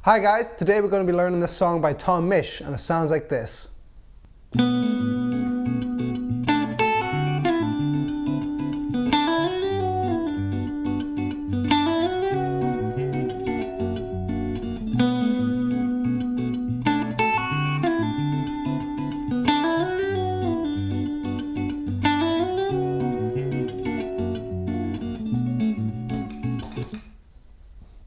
Hi guys, today we're going to be learning this song by Misch, and it sounds like this.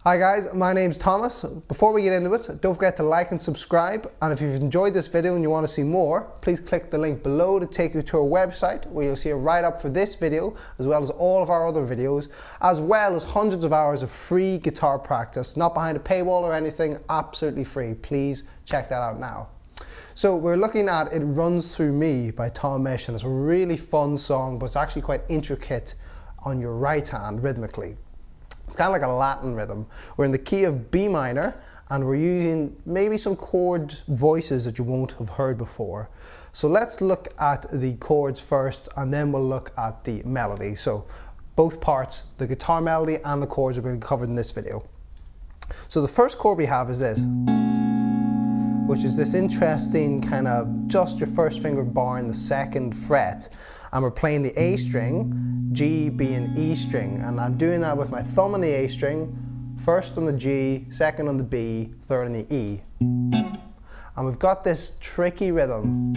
Hi guys, my name's Thomas. Before we get into it, don't forget to like and subscribe, and if you've enjoyed this video and you want to see more, please click the link below to take you to our website where you'll see a write-up for this video as well as all of our other videos, as well as hundreds of hours of free guitar practice, not behind a paywall or anything, absolutely free. Please check that out now. So we're looking at It Runs Through Me by Misch, and it's a really fun song, but it's actually quite intricate on your right hand rhythmically. It's kind of like a Latin rhythm. We're in the key of B minor, and we're using maybe some chord voices that you won't have heard before. So let's look at the chords first, and then we'll look at the melody. So both parts, the guitar melody and the chords, are going to be covered in this video. So the first chord we have is this, which is this interesting kind of just your first finger bar in the second fret. And we're playing the A string, G, B, and E string. And I'm doing that with my thumb on the A string, first on the G, second on the B, third on the E. And we've got this tricky rhythm,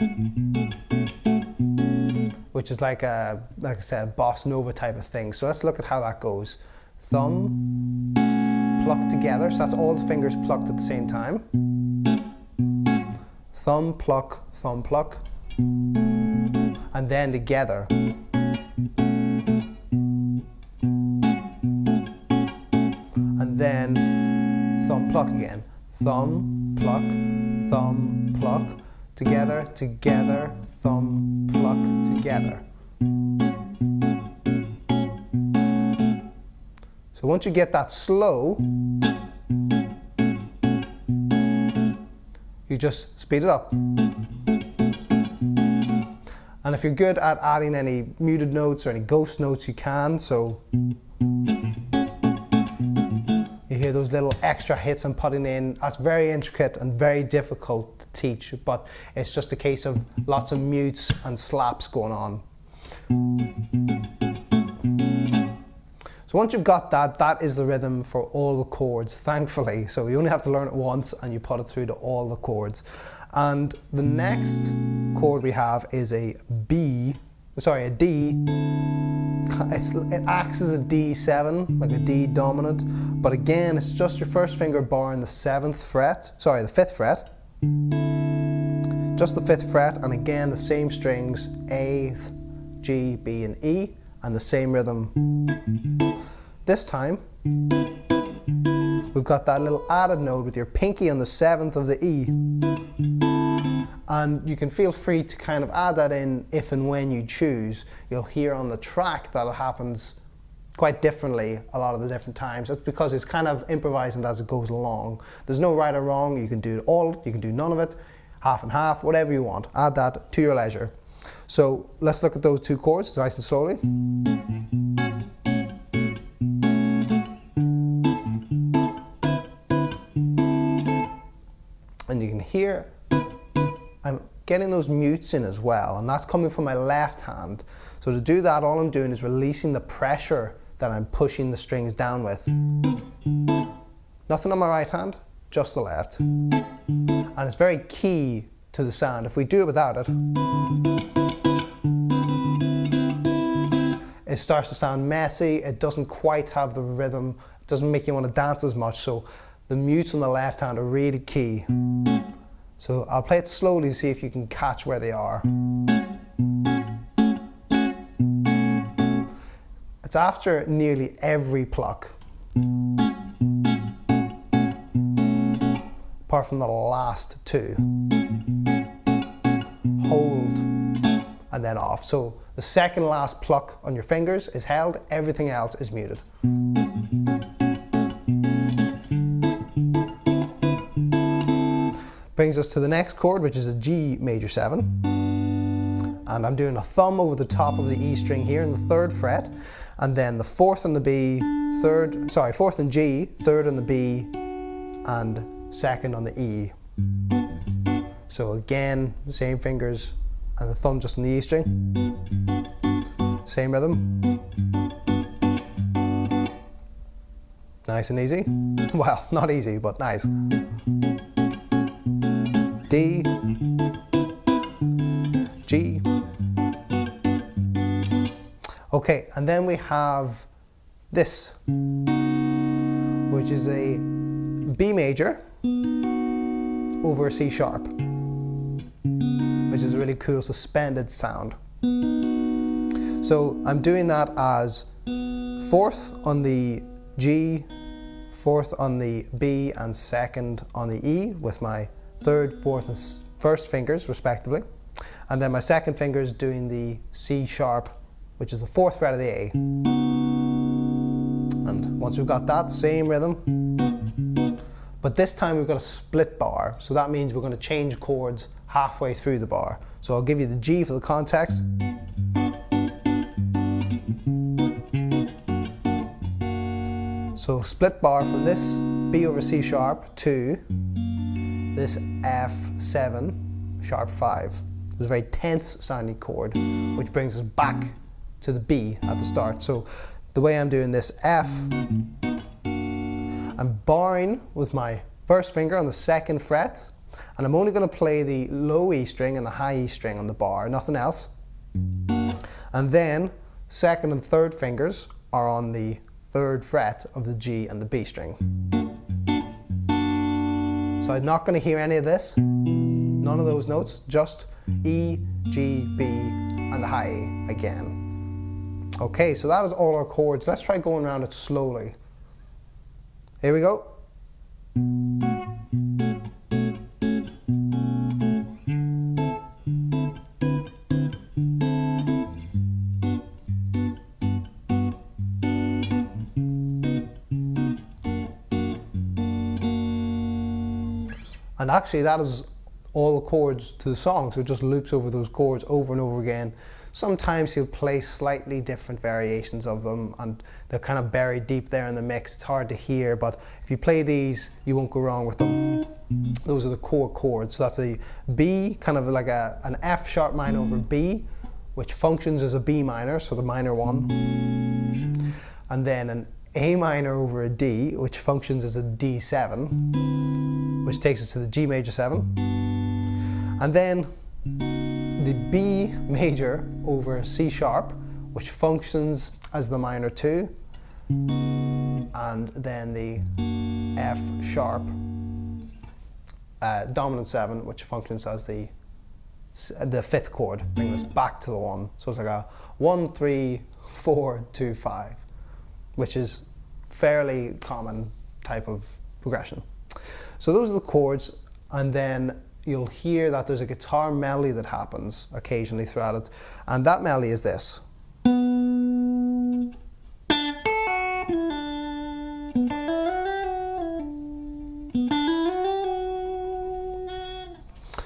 which is like I said, bossa nova type of thing. So let's look at how that goes. Thumb, pluck together, so that's all the fingers plucked at the same time. Thumb, pluck, and then together. And then thumb, pluck again. Thumb, pluck, together, together, thumb, pluck, together. So once you get that slow, you just speed it up. And if you're good at adding any muted notes or any ghost notes, you can. So you hear those little extra hits I'm putting in. That's very intricate and very difficult to teach, but it's just a case of lots of mutes and slaps going on. So once you've got that, that is the rhythm for all the chords, thankfully. So you only have to learn it once and you put it through to all the chords. And the next chord we have is a D. It acts as a D7, like a D dominant. But again, it's just your first finger bar in the the fifth fret. Just the fifth fret, and again, the same strings, A, G, B, and E, and the same rhythm. This time, we've got that little added note with your pinky on the 7th of the E. And you can feel free to kind of add that in if and when you choose. You'll hear on the track that it happens quite differently a lot of the different times. That's because it's kind of improvising as it goes along. There's no right or wrong. You can do it all, you can do none of it, half and half, whatever you want. Add that to your leisure. So let's look at those two chords nice and slowly. And you can hear I'm getting those mutes in as well, and that's coming from my left hand. So to do that, all I'm doing is releasing the pressure that I'm pushing the strings down with. Nothing on my right hand, just the left. And it's very key to the sound. If we do it without it, it starts to sound messy, it doesn't quite have the rhythm, it doesn't make you want to dance as much, so the mutes on the left hand are really key. So I'll play it slowly to see if you can catch where they are. It's after nearly every pluck, apart from the last two. Hold and then off. So the second last pluck on your fingers is held, everything else is muted. Brings us to the next chord, which is a G major 7. And I'm doing a thumb over the top of the E string here in the 3rd fret, and then the 4th on the B, 4th and G, 3rd on the B, and second on the E. So again, same fingers and the thumb just on the E string. Same rhythm. Nice and easy. Well, not easy, but nice. D, G. Okay, and then we have this, which is a B major over a C sharp, which is a really cool suspended sound. So I'm doing that as fourth on the G, fourth on the B, and second on the E with my third, fourth, and first fingers respectively. And then my second finger is doing the C sharp, which is the fourth fret of the A. And once we've got that, same rhythm. But this time we've got a split bar, so that means we're going to change chords halfway through the bar. So I'll give you the G for the context. So split bar from this B over C sharp to this F7 sharp 5. It's a very tense sounding chord, which brings us back to the B at the start. So the way I'm doing this F, I'm barring with my first finger on the second fret, and I'm only going to play the low E string and the high E string on the bar, nothing else. And then second and third fingers are on the third fret of the G and the B string. So I'm not going to hear any of this, none of those notes, just E, G, B, and the high E again. Okay, so that is all our chords. Let's try going around it slowly. Here we go. And actually that is all the chords to the song, so it just loops over those chords over and over again. Sometimes he'll play slightly different variations of them and they're kind of buried deep there in the mix. It's hard to hear, but if you play these, you won't go wrong with them. Those are the core chords. So that's a B, kind of like an F sharp minor over B, which functions as a B minor, so the minor one. And then an A minor over a D, which functions as a D7, which takes us to the G major 7. And then the B major over a C sharp, which functions as the minor 2. And then the F sharp dominant 7, which functions as the fifth chord, bringing us back to the 1. So it's like a 1, 3, 4, 2, 5, which is fairly common type of progression. So those are the chords, and then you'll hear that there's a guitar melody that happens occasionally throughout it, and that melody is this.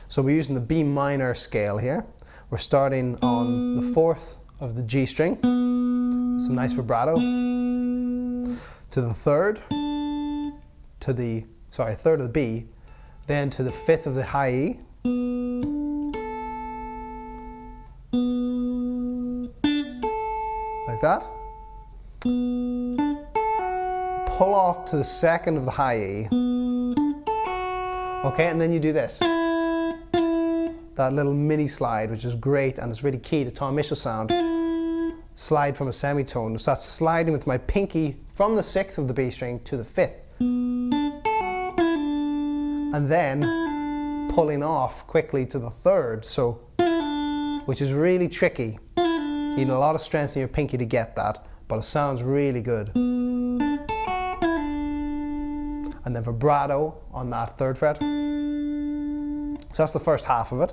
So we're using the B minor scale here. We're starting on the fourth of the G string, some nice vibrato, to the third, to the, third of the B, then to the fifth of the high E, like that. Pull off to the second of the high E. Okay, and then you do this. That little mini slide, which is great, and it's really key to Tom Misch's sound. Slide from a semitone. So that's sliding with my pinky from the sixth of the B string to the fifth. And then pulling off quickly to the third, so, which is really tricky. You need a lot of strength in your pinky to get that, but it sounds really good. And then vibrato on that third fret. So that's the first half of it.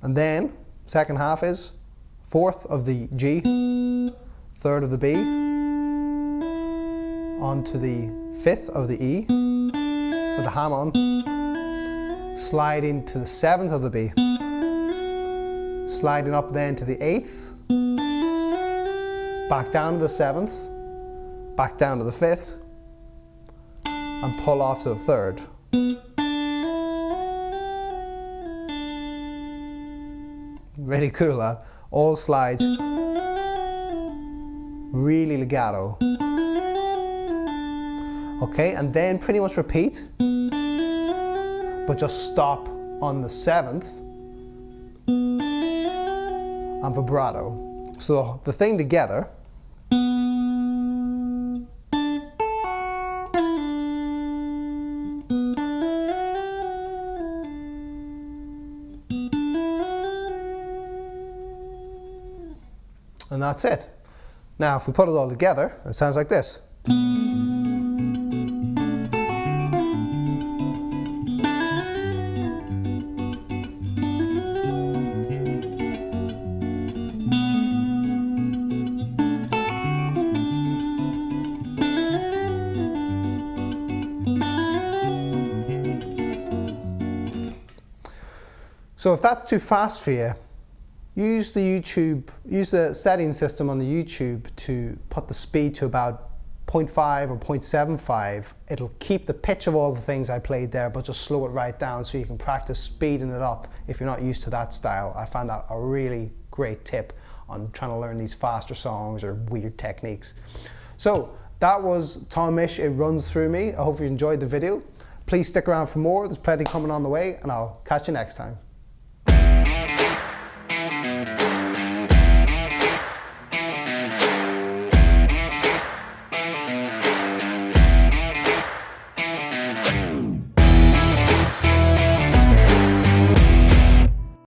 And then second half is fourth of the G, third of the B, onto the fifth of the E with the ham on, sliding to the seventh of the B, sliding up then to the eighth, back down to the seventh, back down to the 5th, and pull off to the 3rd. Really cool, that. All slides, really legato. Okay, and then pretty much repeat, but just stop on the 7th and vibrato. So the thing together. And that's it. Now if we put it all together, it sounds like this. So if that's too fast for you, use the setting system on the YouTube to put the speed to about 0.5 or 0.75. It'll keep the pitch of all the things I played there, but just slow it right down so you can practice speeding it up if you're not used to that style. I found that a really great tip on trying to learn these faster songs or weird techniques. So that was Tom Misch, It Runs Through Me. I hope you enjoyed the video. Please stick around for more. There's plenty coming on the way, and I'll catch you next time.